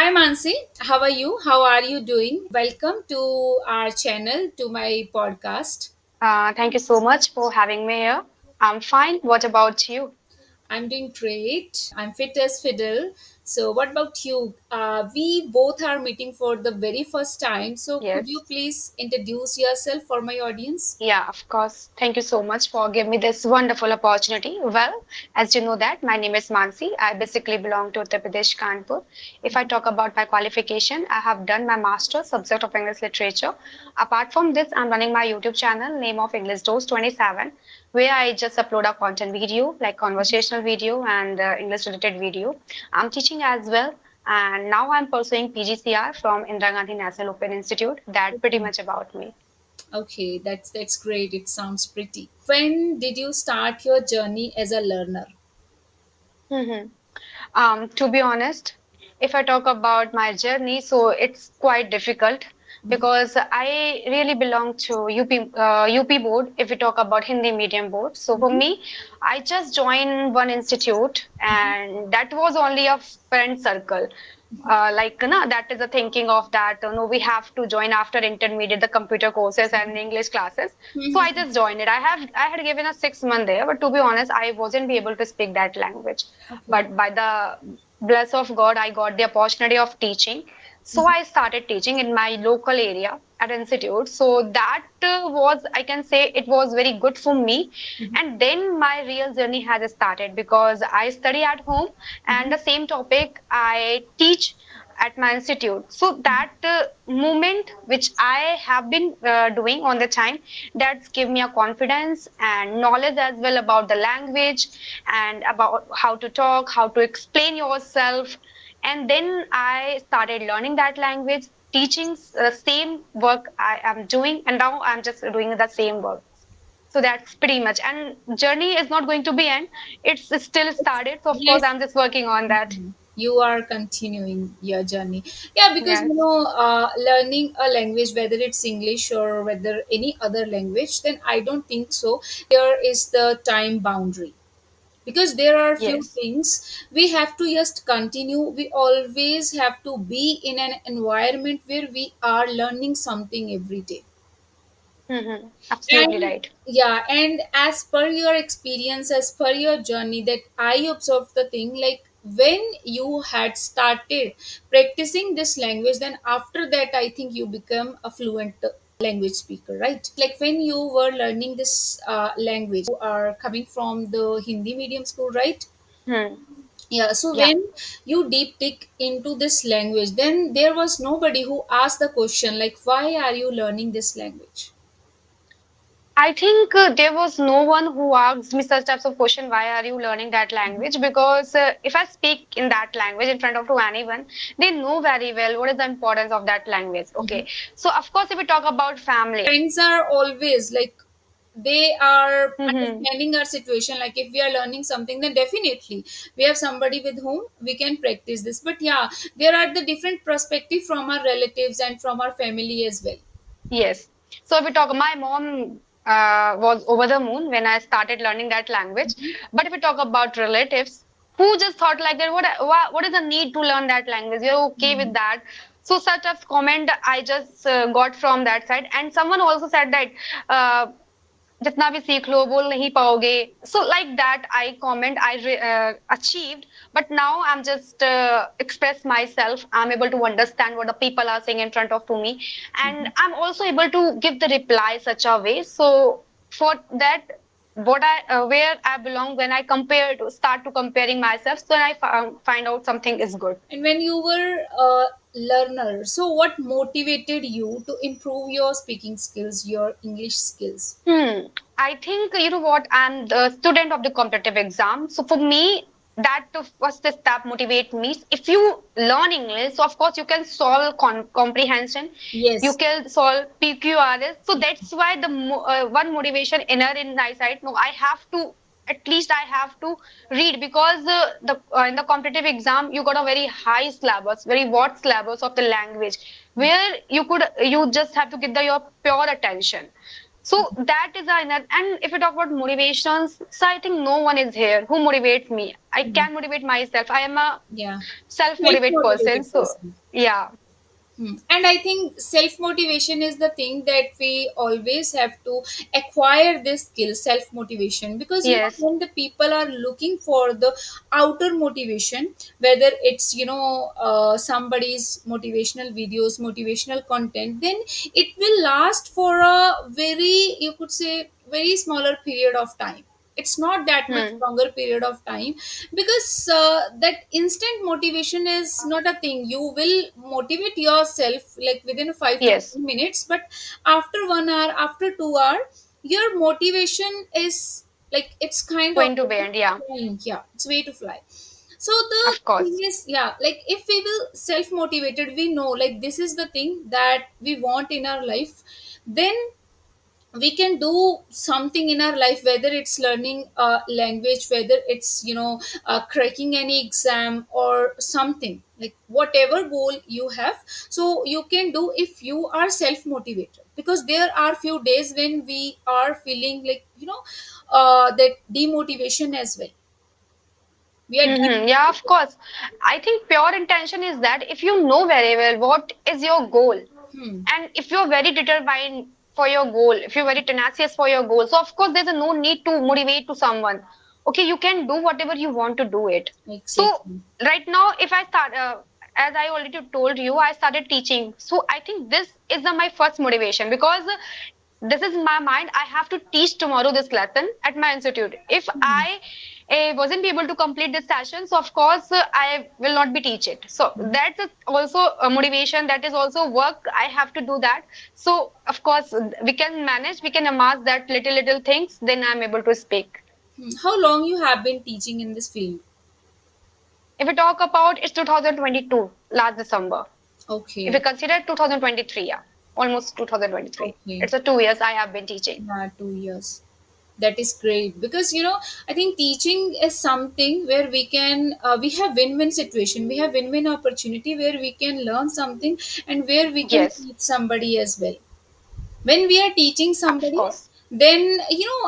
Hi Mansi, how are you? How are you doing? Welcome to our channel, to my podcast. Thank you so much for having me here. I'm fine. What about you? I'm doing great. I'm fit as fiddle. So, what about you? We both are meeting for the very first time. So, could you Yes. please introduce yourself for my audience? Yeah, of course. Thank you so much for giving me this wonderful opportunity. Well, as you know that my name is Mansi. I basically belong to Uttar Pradesh, Kanpur. If I talk about my qualification, I have done my master's subject of English literature. Apart from this, I'm running my YouTube channel, name of English Dose 27, where I just upload a content video like conversational video and English related video. I'm teaching as well. And now I'm pursuing PGCR from Indira Gandhi National Open Institute. That pretty much about me. Okay, that's great. It sounds pretty. When did you start your journey as a learner? Mhm. To be honest, if I talk about my journey, so it's quite difficult because I really belong to UP board. If we talk about Hindi medium board, so for me, I just joined one institute, and that was only a friend circle. That is the thinking of that. No, we have to join after intermediate the computer courses and English classes. So I just joined it. I had given a 6 month there, but to be honest, I wasn't be able to speak that language. Okay. But by the bless of God, I got the opportunity of teaching. So I started teaching in my local area at institute. So that was, I can say, it was very good for me. And then my real journey has started because I study at home and the same topic I teach at my institute. So that movement which I have been doing on the time, that's give me a confidence and knowledge as well about the language and about how to talk, how to explain yourself. And then I started learning that language, teaching the same work I am doing, and now I'm just doing the same work. So that's pretty much. And journey is not going to be end. It's still started. So of course Yes, I'm just working on that. you are continuing your journey. Yeah, because Yes. learning a language, whether it's English or whether any other language, then I don't think so there is the time boundary, because there are few Yes. things we have to just continue. We always have to be in an environment where we are learning something every day. Absolutely And right. yeah, and as per your experience, as per your journey, that I observed the thing, like when you had started practicing this language, then after that I think you become a fluent language speaker, right? Like when you were learning this language, you are coming from the Hindi medium school, right? Hmm. Yeah, so Yeah. when you deep dig into this language, then there was nobody who asked the question like, why are you learning this language? I think there was no one who asked me such types of question, why are you learning that language? Because if I speak in that language in front of to anyone, they know very well what is the importance of that language. Okay. So of course, if we talk about family. Friends are always like, they are Hmm. understanding our situation. Like if we are learning something, then definitely we have somebody with whom we can practice this. But yeah, there are the different perspective from our relatives and from our family as well. Yes. So if we talk, my mom was over the moon when I started learning that language. But if we talk about relatives who just thought like that, what is the need to learn that language? You're okay with that. So such a comment I just got from that side. And someone also said that uh, जितना भी सीख लो बोल नहीं पाओगे. So like that I comment achieved, but now I'm just express myself. I'm able to understand what the people are saying in front of to me, and I'm also able to give the reply such a way. So for that, what I where I belong, when I compare to start to comparing myself, so I find out something is good. And when you were a learner, so what motivated you to improve your speaking skills, your English skills? I think you know what, I'm the student of the competitive exam. So for me, that the first step motivate me. If you learn English, so of course you can solve comprehension, you Yes. can solve PQRS. So that's why the one motivation inner in my side. No, I have to, at least I have to read, because the in the competitive exam you got a very high syllabus, very vast syllabus of the language, where you just have to give your pure attention. So that is another. And if we talk about motivations, so I think no one is here who motivates me. I Hmm. can motivate myself. I am a Yeah. Self self-motivated person. motivated So person. yeah, And I think self motivation is the thing that we always have to acquire this skill, self motivation, because yes. when the people are looking for the outer motivation, whether it's somebody's motivational videos, motivational content, then it will last for a very, you could say, very smaller period of time. It's not that much Hmm. longer period of time, because that instant motivation is not a thing. You will motivate yourself like within 5 to Yes. 10 minutes, but after 1 hour, after 2 hour, your motivation is like it's kind of Going to bend. Yeah, flying. Yeah, it's way to fly. So the of thing course. is, yeah, like if we will self motivated, we know like this is the thing that we want in our life, then we can do something in our life, whether it's learning a language, whether it's cracking any exam or something, like whatever goal you have, so you can do if you are self motivated, because there are few days when we are feeling like that demotivation as well. We are Yeah, of demotivated. course. I think pure intention is that if you know very well what is your goal, Hmm. and if you're very determined for your goal, if you're very tenacious for your goal, so of course there's no need to motivate to someone. Okay, you can do whatever you want to do it. So Exactly. right now, if I start, as I already told you, I started teaching. So I think this is my first motivation because this is my mind. I have to teach tomorrow this lesson at my institute. If Hmm. I wasn't able to complete this session, so of course I will not be teach it. So that's also a motivation. That is also work. I have to do that. So of course we can manage. We can amass that little things. Then I'm able to speak. How long you have been teaching in this field? If we talk about it's 2022 last December. If we Okay. consider 2023, yeah, almost 2023. Okay. It's a 2 years I have been teaching. Yeah, 2 years. That is great, because I think teaching is something where we have win-win situation. We have win-win opportunity where we can learn something and where we can Yes, teach somebody as well. When we are teaching of somebody, course. then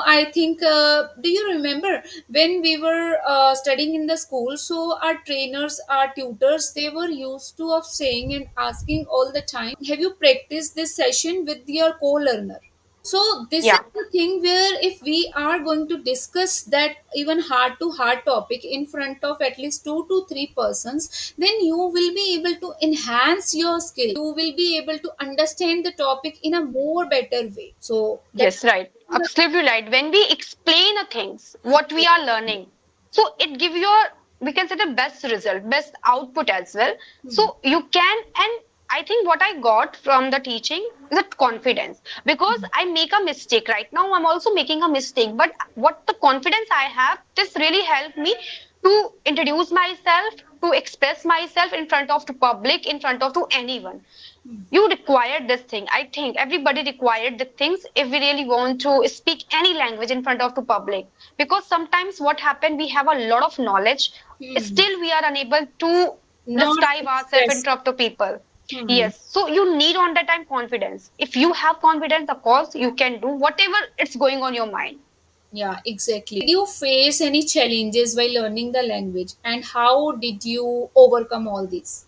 I think, do you remember when we were studying in the school? So our trainers, our tutors, they were used to of saying and asking all the time, have you practiced this session with your co-learner? So this is Yeah. the thing where if we are going to discuss that even heart to heart topic in front of at least 2 to 3 persons, then you will be able to enhance your skill, you will be able to understand the topic in a more better way. So that Yes, right. Absolutely right. When we explain a things, what we are learning, so it give you a, we can say the best result, best output as well. Hmm. So you can, and I think what I got from the teaching is a confidence because I make a mistake right now. I'm also making a mistake, but what the confidence I have, this really helped me to introduce myself, to express myself in front of the public, in front of to anyone. You required this thing. I think everybody required the things if we really want to speak any language in front of the public. Because sometimes what happened, we have a lot of knowledge, Hmm. still we are unable to Not describe ourselves in express. front of the people. Hmm. Yes, so you need on that time confidence. If you have confidence, of course, you can do whatever it's going on your mind. Yeah, exactly. Did you face any challenges while learning the language, and how did you overcome all these?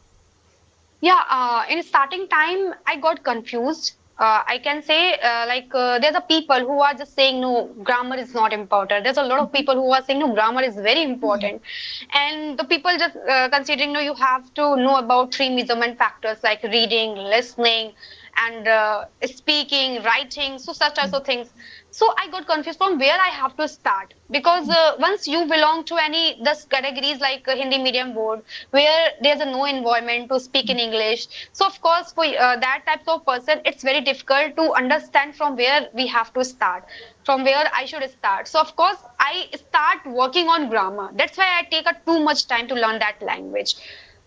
Yeah, in starting time, I got confused. I can say, there's a people who are just saying, no, grammar is not important. There's a lot of people who are saying, no, grammar is very important. And the people just considering, no, you have to know about three measurement factors like reading, listening, and speaking, writing, so such types of things. So I got confused from where I have to start because once you belong to any this categories like Hindi medium board where there's a no environment to speak in English. So of course for that type of person it's very difficult to understand from where we have to start, from where I should start. So of course I start working on grammar. That's why I take a too much time to learn that language.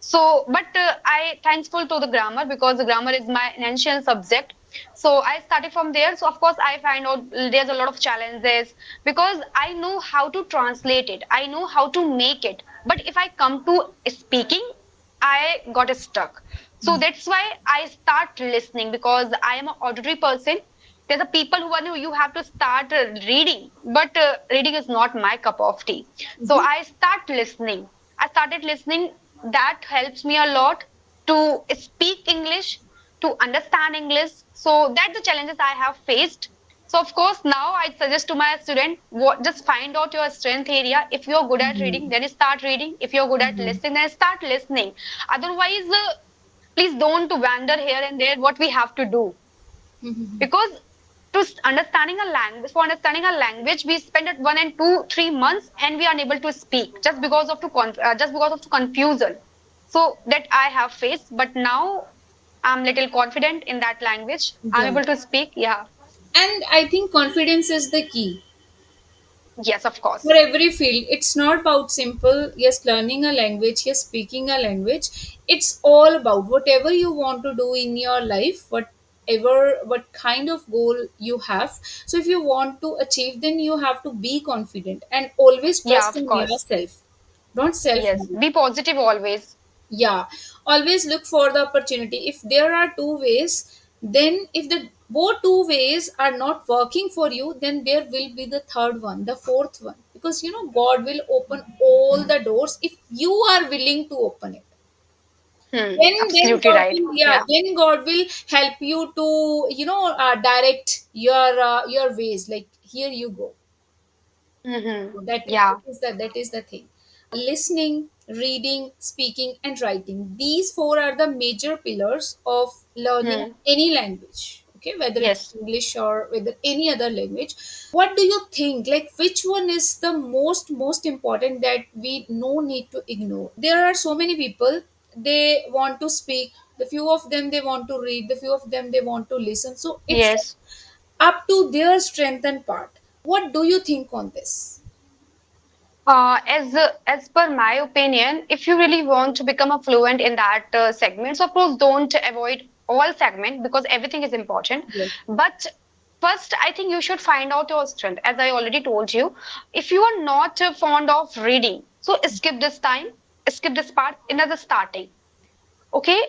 So, but I thankful to the grammar because the grammar is my essential subject. So I started from there. So of course I find out there's a lot of challenges because I know how to translate it. I know how to make it. But if I come to speaking, I got stuck. So that's why I start listening because I am an auditory person. There's a people who are new, you have to start reading, but reading is not my cup of tea. So Mm-hmm. I start listening. I started listening. That helps me a lot to speak English, to understand English. So that's the challenges I have faced. So of course now I suggest to my student, just find out your strength area. If you're good at reading, Mm-hmm. then start reading. If you're good at Mm-hmm. listening, then start listening. Otherwise, please don't wander here and there. What we have to do, Mm-hmm. because understanding a language, for understanding a language, we spend it 1 and 2 3 months and we are unable to speak just because of just because of the confusion. So that I have faced, but now I'm little confident in that language, I'm Yeah. able to speak. Yeah. And I think confidence is the key Yes, of for course. every field. It's not about simple yes learning a language, yes speaking a language. It's all about whatever you want to do in your life, whatever what kind of goal you have. So if you want to achieve, then you have to be confident and always Yeah, trust of in course. yourself. Don't self Yes, doubt. be positive always. Yeah, always look for the opportunity. If there are two ways, then if the both two ways are not working for you, then there will be the third one, the fourth one, because God will open all the doors if you are willing to open it. Then Absolutely God right. will, yeah, Yeah. then God will help you to direct your ways, like here you go. Mm-hmm. So that Yeah. is the thing. Listening, reading, speaking, and writing. These four are the major pillars of learning Hmm. any language. Okay, whether it's Yes. English or whether any other language. What do you think? Like, which one is the most important that we no need to ignore? There are so many people. They want to speak. The few of them they want to read. The few of them they want to listen. So it's Yes. up to their strength and part. What do you think on this? As per my opinion, if you really want to become a fluent in that segment, so of course don't avoid all segment because everything is important. Yes. But first, I think you should find out your strength. As I already told you, if you are not fond of reading, so skip this time, skip this part in the starting. Okay,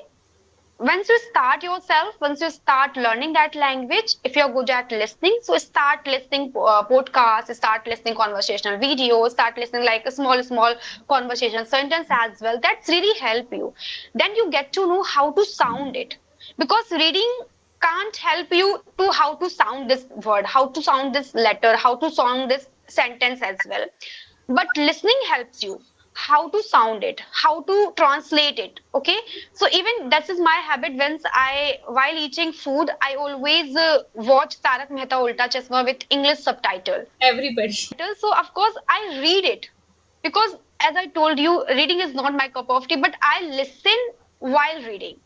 once you start yourself, once you start learning that language, if you're good at listening, so start listening podcasts, start listening conversational videos, start listening like a small conversation sentence as well. That's really help you. Then you get to know how to sound it, because reading can't help you to how to sound this word, how to sound this letter, how to sound this sentence as well. But listening helps you how to sound it, how to translate it. Okay, so even that is my habit. Once I, while eating food, I always watch Tarak Mehta Ulta Chashma with English subtitle. Everybody. So of course I read it, because as I told you, reading is not my cup of tea, but I listen while reading.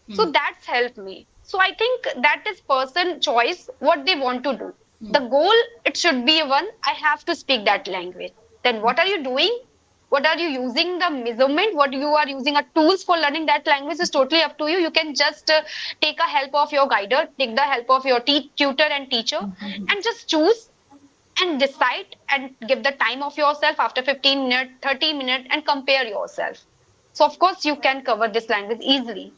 Hmm. So that's helped me. So I think that is person choice what they want to do. Hmm. The goal, it should be one, I have to speak that language. Then what are you doing? What are you using the measurement? What you are using a tools for learning that language is totally up to you. You can just take a help of your guider, take the help of your tutor and teacher, and just choose and decide and give the time of yourself after 15 minutes, 30 minutes, and compare yourself. So of course you can cover this language easily.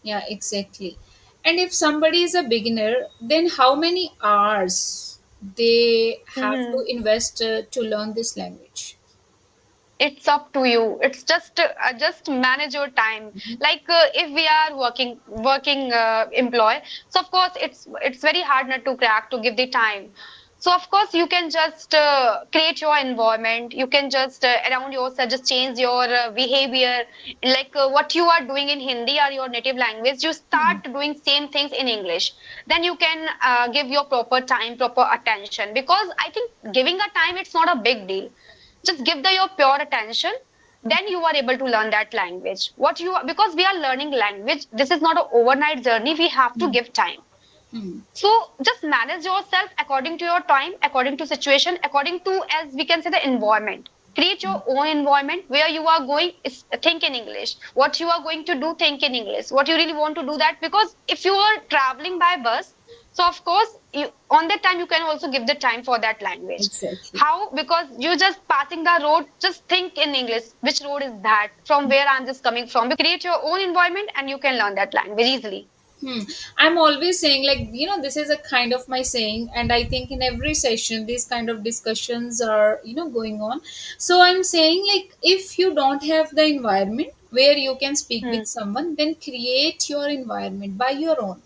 Yeah, exactly. And if somebody is a beginner, then how many hours they have to Mhm. invest to learn this language? It's up to you. It's just manage your time. Like if we are working employee, so of course it's very hard not to crack to give the time. So of course you can just create your environment. You can just around yourself just change your behavior. Like what you are doing in Hindi or your native language, you Hmm. start doing same things in English. Then you can give your proper time, proper attention. Because I think giving a time, it's not a big deal. Just give your pure attention, then you are able to learn that language. What you, because we are learning language, this is not an overnight journey, we have to Hmm. give time. Hmm. So just manage yourself according to your time, according to situation, according to, as we can say, the environment. Create your own environment. Where you are going is think in English. What you are going to do, think in English. What you really want to do that, because if you are traveling by bus, so of course you, on that time you can also give the time for that language. Exactly. How? Because you just passing the road, just think in English. Which road is that? From where I'm just coming from? Create your own environment and you can learn that language easily. Hmm. I'm always saying, like, this is a kind of my saying, and I think in every session, these kind of discussions are, going on. So I'm saying, like, if you don't have the environment where you can speak Hmm. with someone, then create your environment by your own.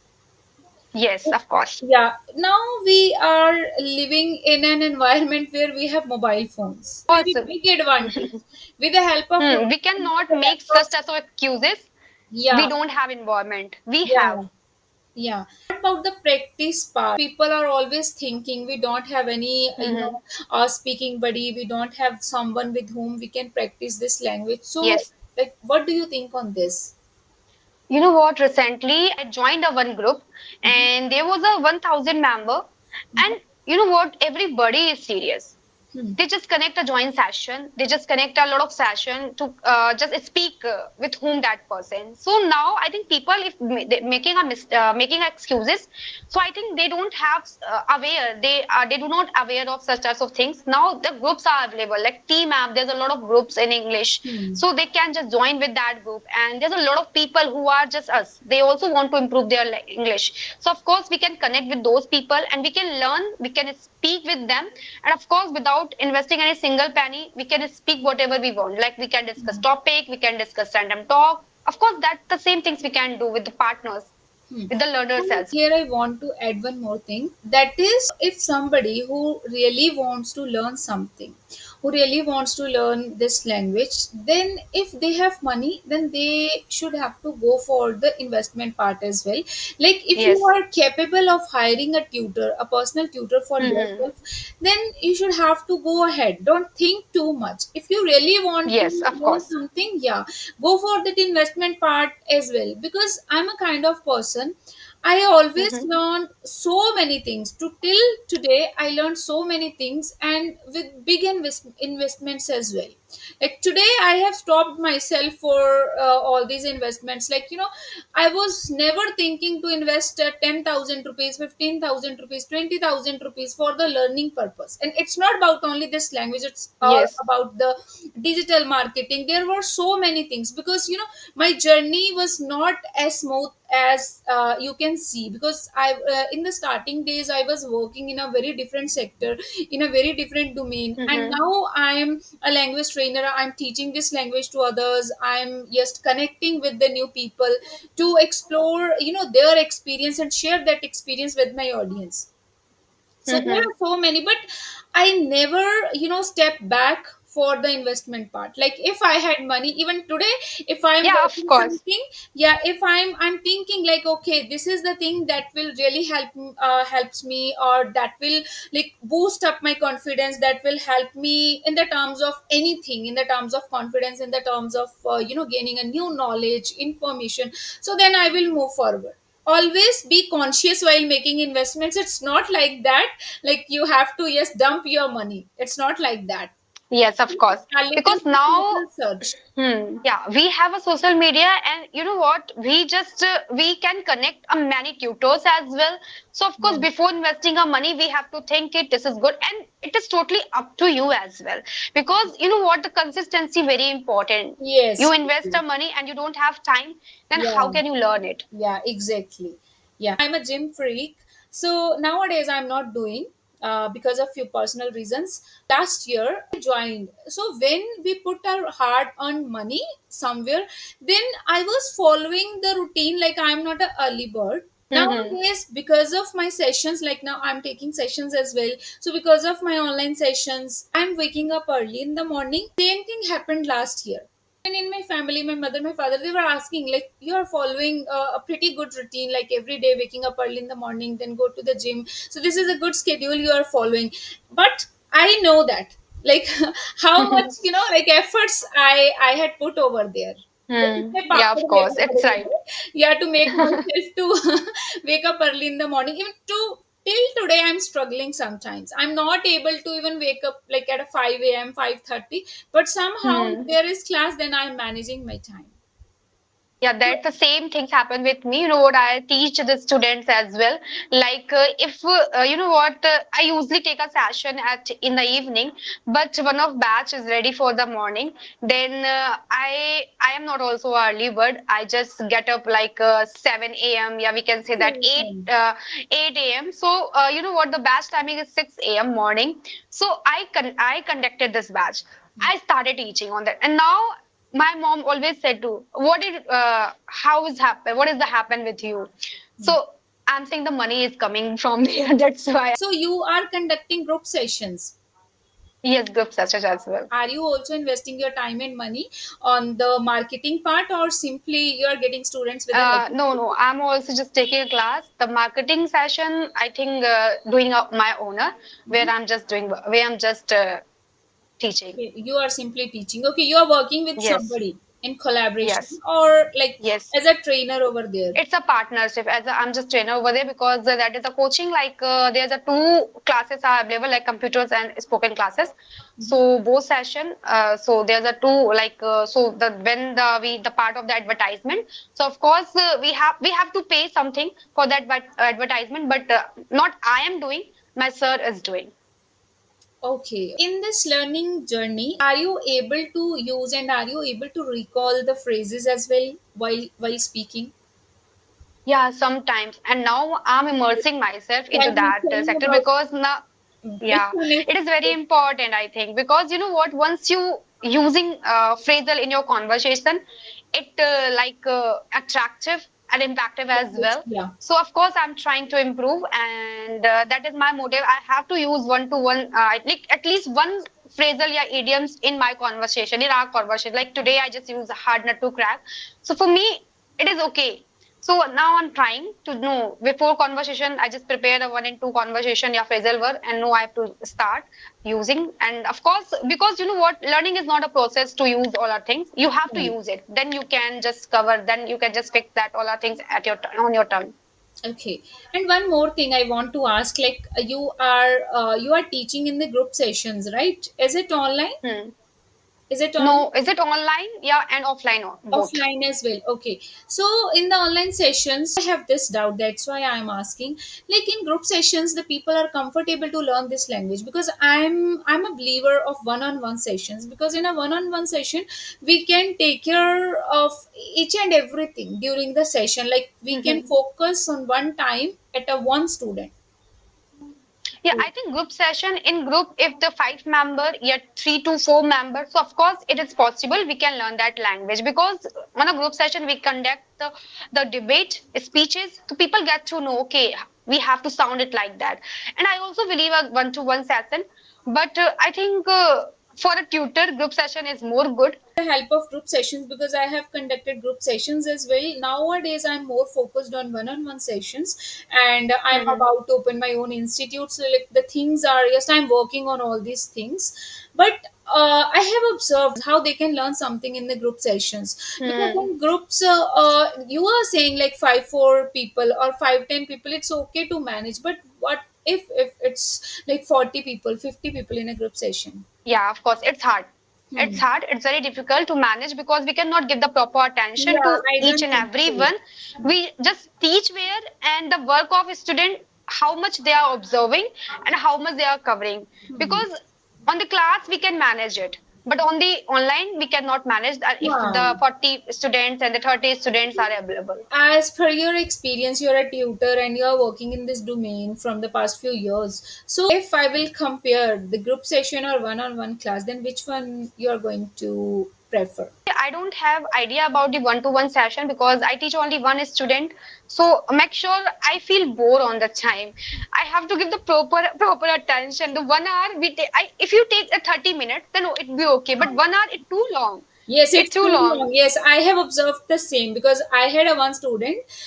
Yes, of course. Yeah, now we are living in an environment where we have mobile phones. Very Awesome. big advantage. With the help of Hmm. mobile We phones, with cannot the make help of, such as excuses. We yeah, don't have environment. We yeah. have. Yeah. What about the practice part? People are always thinking we don't have any, Hmm. speaking buddy. We don't have someone with whom we can practice this language. So, Yes. like, what do you think on this? You know what? Recently, I joined a one group, and there was a 1,000 member, and you know what? Everybody is serious. Hmm. They just connect a joint session. They just connect a lot of session to just speak with whom that person. So now I think people, if they making making excuses, so I think they don't have aware. They do not aware of such types of things. Now the groups are available like team app. There's a lot of groups in English, Hmm. so they can just join with that group. And there's a lot of people who are just us. They also want to improve their English. So of course we can connect with those people and we can learn. We can speak with them, and of course, without investing any single penny, we can speak whatever we want. Like we can discuss topic, we can discuss random talk. Of course, that's the same things we can do with the partners, Hmm. with the learners And as here I want to add one more thing. That is, if somebody who really wants to learn something, who really wants to learn this language, then if they have money, then they should have to go for the investment part as well. Like, if you yes. are capable of hiring a tutor, a personal tutor for Hmm. yourself, then you should have to go ahead. Don't think too much. If you really want to Yes, of learn course. something, yeah, go for that investment part as well. Because I'm a kind of person, I always Hmm. learned so many things. To till today, I learned so many things, and with big investments as well. Like today, I have stopped myself for all these investments. Like, I was never thinking to invest 10,000 rupees, 15,000 rupees, 20,000 rupees for the learning purpose. And it's not about only this language; it's all Yes. about the digital marketing. There were so many things, because my journey was not as smooth as you can see, because I in the starting days I was working in a very different sector, in a very different domain, and Hmm. now I am a language trainer. I'm teaching this language to others. I'm just connecting with the new people to explore their experience and share that experience with my audience. So there Hmm. are so many, but I never step back for the investment part. Like, if I had money even today, if I'm Yeah, of working course. something, yeah, if I'm thinking like, okay, this is the thing that will really helps me, or that will like boost up my confidence, that will help me in the terms of anything, in the terms of confidence, in the terms of gaining a new knowledge, information. So then I will move forward. Always be conscious while making investments. It's not like that, like you have to, yes, dump your money. It's not like that. Yes, of course. A little Because bit now, research. yeah, we have a social media, and you know what? We just we can connect many tutors as well. So of course, Yeah. before investing our money, we have to think it. This is good, and it is totally up to you as well. Because you know what, the consistency very important. You Yes. invest our money and you don't have time, then how Yeah. can you learn it? Yeah, exactly. Yeah, I'm a gym freak. So nowadays I'm not doing, because of few personal reasons. Last year I joined. So when we put our hard earned money somewhere, then I was following the routine. Like, I'm not a early bird. Mm-hmm. Nowadays, because of my sessions, like now I'm taking sessions as well. So because of my online sessions, I'm waking up early in the morning. Same thing happened last year. And in my family, my mother, my father, they were asking, like, you are following a pretty good routine, like every day waking up early in the morning, then go to the gym. So this is a good schedule you are following. But I know that, like, how much, like efforts I had put over there. Like, Hmm. इतने Yeah, of papad course, बेलने it's पड़े right. थे. Yeah, to make myself to wake up early in the morning. Even to till today, I'm struggling sometimes. I'm not able to even wake up like at a 5 a.m., 5:30. But somehow, if Hmm. there is class, then I'm managing my time. Yeah, that the same things happen with me. You know what? I teach the students as well. Like if you know what, I usually take a session at in the evening, but one of batch is ready for the morning. Then I am not also a early bird. I just get up like 7 a.m. Yeah, we can say that Same. 8 a.m. So you know what? The batch timing is 6 a.m. morning. So I conducted this batch. I started teaching on that, and now my mom always said to what did how is happen what is the happen with you, so I'm saying the money is coming from there. That's why. So you are conducting group sessions. Yes, group such as well. Are you also investing your time and money on the marketing part, or simply you are getting students with the No, level? I'm also just taking a class. The marketing session, I think, doing my owner, where I'm just teaching. Okay, you are simply teaching. Okay, you are working with Yes, somebody in collaboration, yes, or like yes. as a trainer over there. It's a partnership. I'm just trainer over there because that is a coaching. Like there's a two classes are available, like computers and spoken classes. So both session. So there's a two like so the when the part of the advertisement. So of course we have to pay something for that advertisement, but not I am doing. My sir is doing. Okay. In this learning journey, are you able to use and are you able to recall the phrases as well while speaking? Yeah, sometimes. And now I'm immersing myself into that Tell me sector about because now, which yeah, one is it is very important, I think, because you know what? Once you using phrasal in your conversation, it attractive and impactful as well. yeah. So of course, I'm trying to improve, and that is my motive. I have to use one to one, like at least one phrasal yeah idioms in my conversation, in our conversation. Like today, I just use a hard nut to crack. So for me, it is okay. So now I'm trying to know before conversation, I just prepare the one and two conversation, yeah, phrasal word, and know I have to start using. And of course, because you know what, learning is not a process to use all our things. You have to Right. use it. Then you can just cover. Then you can just fix that all our things at your on your turn. Okay. And one more thing I want to ask, like you are teaching in the group sessions, right? Is it online? Hmm. Is it online? No, is it online? Yeah, and offline both. Offline as well. Okay, so in the online sessions I have this doubt, that's why I'm asking. Like in group sessions the people are comfortable to learn this language, because I'm a believer of one-on-one sessions, because in a one-on-one session we can take care of each and everything during the session, like we can focus on one time at a one student. Yeah, I think group session in group, if the five member, yet 3 to 4 members, so of course it is possible we can learn that language because on a group session we conduct the debate speeches, so people get to know, okay, we have to sound it like that. And I also believe a one-to-one session, but I think for a tutor, group session is more good. The help of group sessions, because I have conducted group sessions as well. Nowadays I'm more focused on one-on-one sessions, and I'm Hmm. about to open my own institute, so like the things are, yes, I'm working on all these things. But I have observed how they can learn something in the group sessions, because Hmm. in groups you are saying like 5 4 people or 5 10 people, it's okay to manage, but what if it's like 40 people 50 people in a group session? Yeah, of course, it's hard. It's Hmm. hard. It's very difficult to manage because we cannot give the proper attention Yeah, to I each don't and think so. every one. We just teach where and the work of a student, how much they are observing and how much they are covering. Because on the class we can manage it, but on the online we cannot manage that if Yeah. the 40 students and the 30 students are available. As per your experience, you're a tutor and you're working in this domain from the past few years. So, if I will compare the group session or one-on-one class, then which one you're going to prefer? I don't have idea about the one-to-one session because I teach only one student. So make sure I feel bored on the time. I have to give the proper attention. The 1 hour we take. If you take a 30 minutes, then it'd be okay. But 1 hour it's too long. Yes, It's it's too too long. long. Yes, I have observed the same, because I had a one student.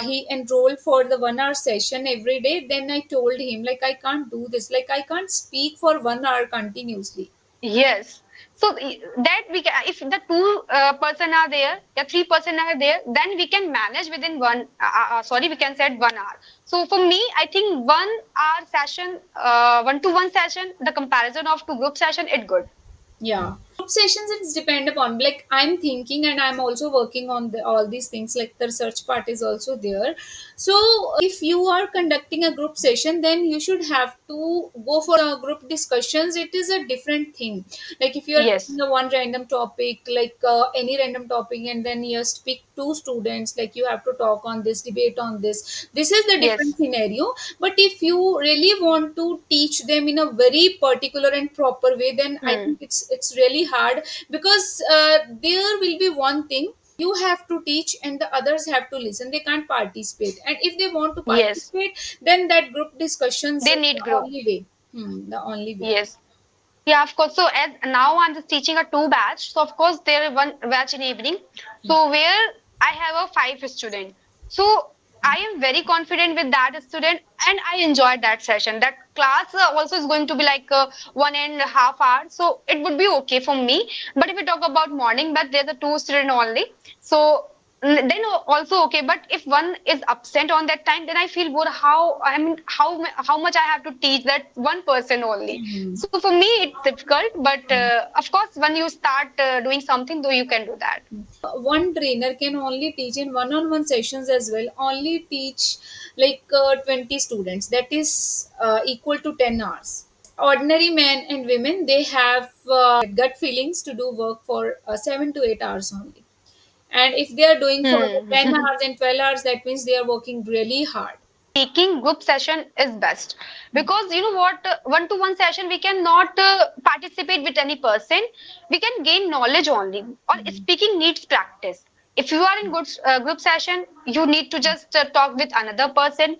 He enrolled for the 1 hour session every day. Then I told him, like, I can't do this. Like, I can't speak for 1 hour continuously. Yes. So that we can, if the two person are there, the 3 person are there, then we can manage within sorry, we can set 1 hour. So for me, I think 1 hour session, one to one session, the comparison of two group session, it good. Yeah. Group sessions, it's depend upon, like I'm thinking and I'm also working on all these things, like the research part is also there. So if you are conducting a group session, then you should have to go for a group discussions. It is a different thing. Like if you are Yes, taking a one random topic, like any random topic, and then you just pick two students, like you have to talk on this, debate on this is the different yes. scenario. But if you really want to teach them in a very particular and proper way, then I Hmm. think it's really hard, because there will be one thing, you have to teach and the others have to listen, they can't participate, and if they want to Yes, participate, then that group discussions they is need the group. only way. The only way. Yes. Yeah, of course. So as now I'm just teaching a two batch. So of course there is one batch in evening. So where I have a five student. So I am very confident with that student and I enjoyed that session. That class also is going to be like 1.5 hours. So it would be okay for me. But if we talk about morning, but there's a two student only. So then also okay, but if one is absent on that time, then I feel bored. How I mean, how much I have to teach that one person only. So for me, it's difficult, but of course, when you start doing something, though, you can do that. One trainer can only teach in one-on-one sessions as well, only teach like 20 students, that is equal to 10 hours. Ordinary men and women, they have gut feelings to do work for 7 to 8 hours only, and if they are doing for Hmm. 10 hours and 12 hours, that means they are working really hard. Taking group session is best because you know what, one to one session we cannot participate with any person. We can gain knowledge only, or speaking needs practice. If you are in good group session, you need to just talk with another person,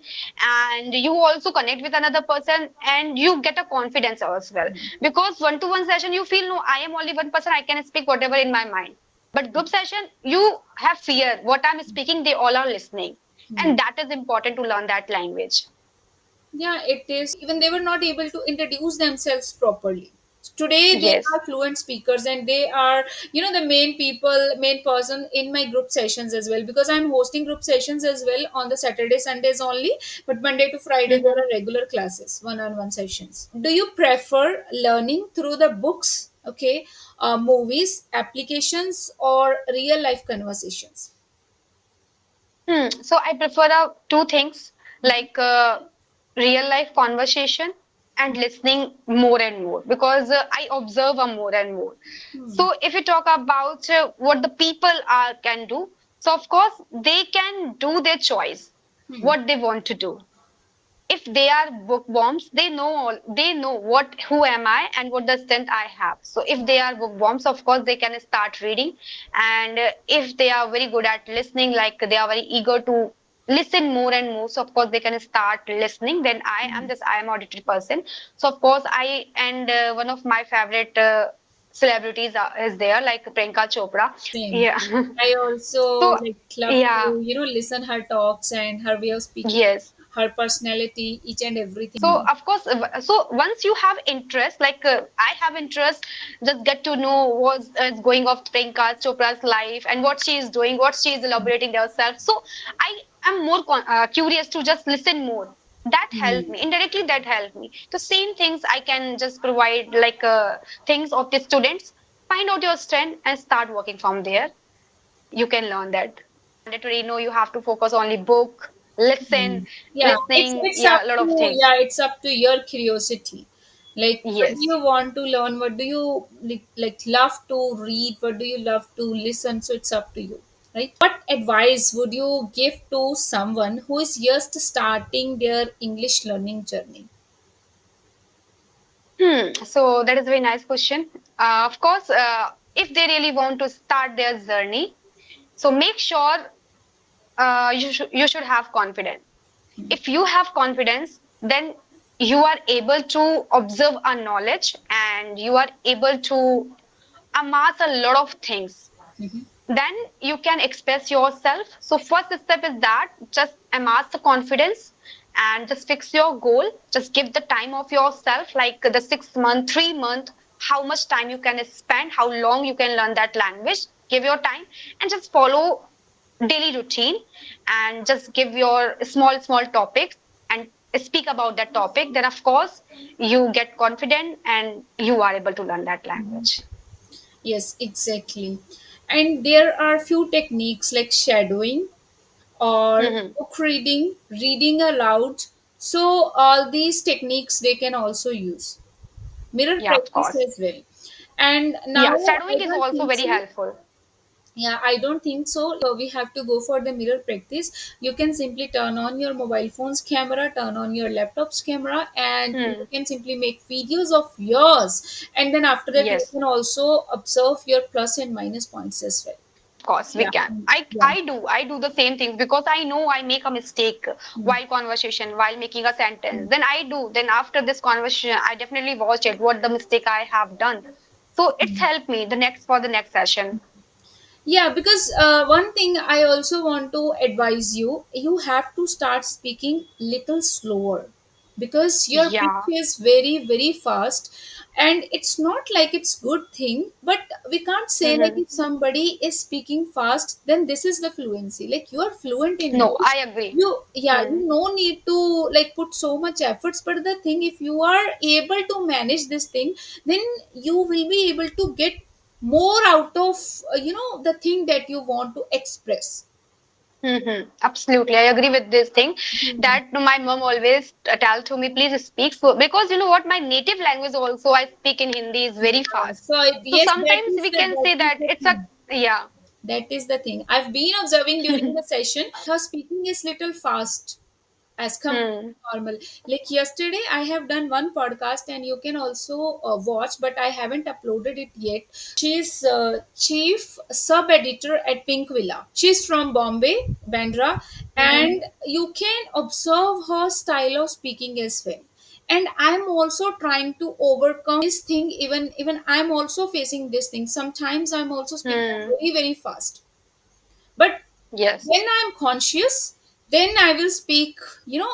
and you also connect with another person, and you get a confidence as well. Because one to one session you feel, no, I am only one person, I can speak whatever in my mind. But group session, you have fear, what I'm speaking they all are listening, and that is important to learn that language. Yeah, it is. Even they were not able to introduce themselves properly. Today they Yes. are fluent speakers, and they are, the main people, main person in my group sessions as well, because I'm hosting group sessions as well on the Saturday, Sundays only, but Monday to Friday there Hmm. are regular classes, one-on-one sessions. Do you prefer learning through the books, okay, movies, applications, or real life conversations? So I prefer two things like real life conversation and listening more and more because I observe more and more. Hmm. So if you talk about what the people are can do, so of course they can do their choice, Hmm. what they want to do. If they are bookworms, they know what who am I and what the strength I have. So if they are bookworms, of course they can start reading, and if they are very good at listening, like they are very eager to listen more and more, so of course they can start listening. Then I am audited person, so of course I and one of my favorite celebrities is there, like Priyanka Chopra. Same. Yeah. I also So like love yeah. to, listen her talks and her way of speaking, Yes. her personality, each and So everything. of course, so once you have interest, like I have interest, just get to know what's is going of Priyanka Chopra's life and what she is doing, what she is elaborating herself. So I am more curious to just listen more. That helped me indirectly. That helped me. The same things I can just provide, like things of the students. Find out your strength and start working from there. You can learn that. Mandatory, no, you have to focus only book, listen, Yeah, it's listening. it's up Yeah, a lot of to things. it's up to your curiosity. Like, what do Yes. you want to learn? What do you like love to read? What do you love to listen? So it's up to you, right? What advice would you give to someone who is just starting their English learning journey? So that is a very nice question. Of course, if they really want to start their journey, so make sure you should have confidence. If you have confidence, then you are able to observe a knowledge and you are able to amass a lot of things. Then you can express yourself. So first step is that just amass the confidence and just fix your goal. Just give the time of yourself, like the 6 month, 3 month, how much time you can spend, how long you can learn that language. Give your time and just follow daily routine and just give your small topics and speak about that topic. Then of course you get confident and you are able to learn that language. Yes, exactly. And there are few techniques like shadowing or Hmm. book reading, reading aloud. So all these techniques they can also use. Mirror Yeah, of practice course. as well. And now Yeah, I shadowing is don't also think very so. helpful. Yeah, I don't think so. We have to go for the mirror practice. You can simply turn on your mobile phone's camera, turn on your laptop's camera, and you Hmm. can simply make videos of yours. And then after that, you Yes. can also observe your plus and minus points as well. Of course, we Yeah, can. yeah. I do the same things because I know I make a mistake Mm. while conversation, while making a sentence. Then I do. Then after this conversation, I definitely watch it, what the mistake I have done. So it's helped me the next for the next session. Yeah, because one thing I also want to advise you, you have to start speaking little slower because your pitch Yeah. is very, very fast, and it's not like it's good thing, but we can't say like Mm-hmm. if somebody is speaking fast, then this is the fluency. Like you are fluent in No, English. I agree. You yeah, Hmm. you no need to like put so much efforts, but the thing if you are able to manage this thing, then you will be able to get more out of the thing that you want to express. Mm-hmm. Absolutely, I agree with this thing Mhm. that my mom always tell to me, please speak so because you know what, my native language also I speak in Hindi is very Yeah. fast. So Yes, sometimes we can say that is that the it's a thing. yeah. That is the thing. I've been observing during the session. Her speaking is little fast as compared Hmm. to normal. Like yesterday, I have done one podcast, and you can also watch, but I haven't uploaded it yet. She's chief sub editor at Pink Villa. She's from Bombay, Bandra, Mm-hmm. and you can observe her style of speaking as well. And I'm also trying to overcome this thing. Even I'm also facing this thing. Sometimes I'm also speaking Hmm. very, very fast, but when Yes. I'm conscious, then I will speak,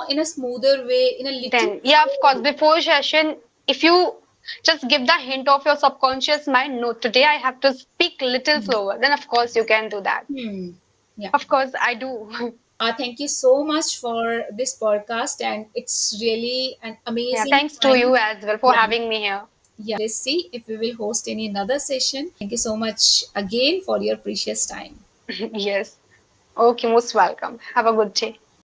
in a smoother way, in a little Then yeah, of slower course. way. Before session, if you just give the hint of your subconscious mind, no, today I have to speak little slower. Then of course you can do that. Hmm. Yeah. Of course I do. Thank you so much for this podcast, and it's really an Yeah, amazing thanks to time. you as well for Yeah. having me here. Yeah. Let's see if we will host any another session. Thank you so much again for your precious time. Yes. Okay, most welcome. Have a good day.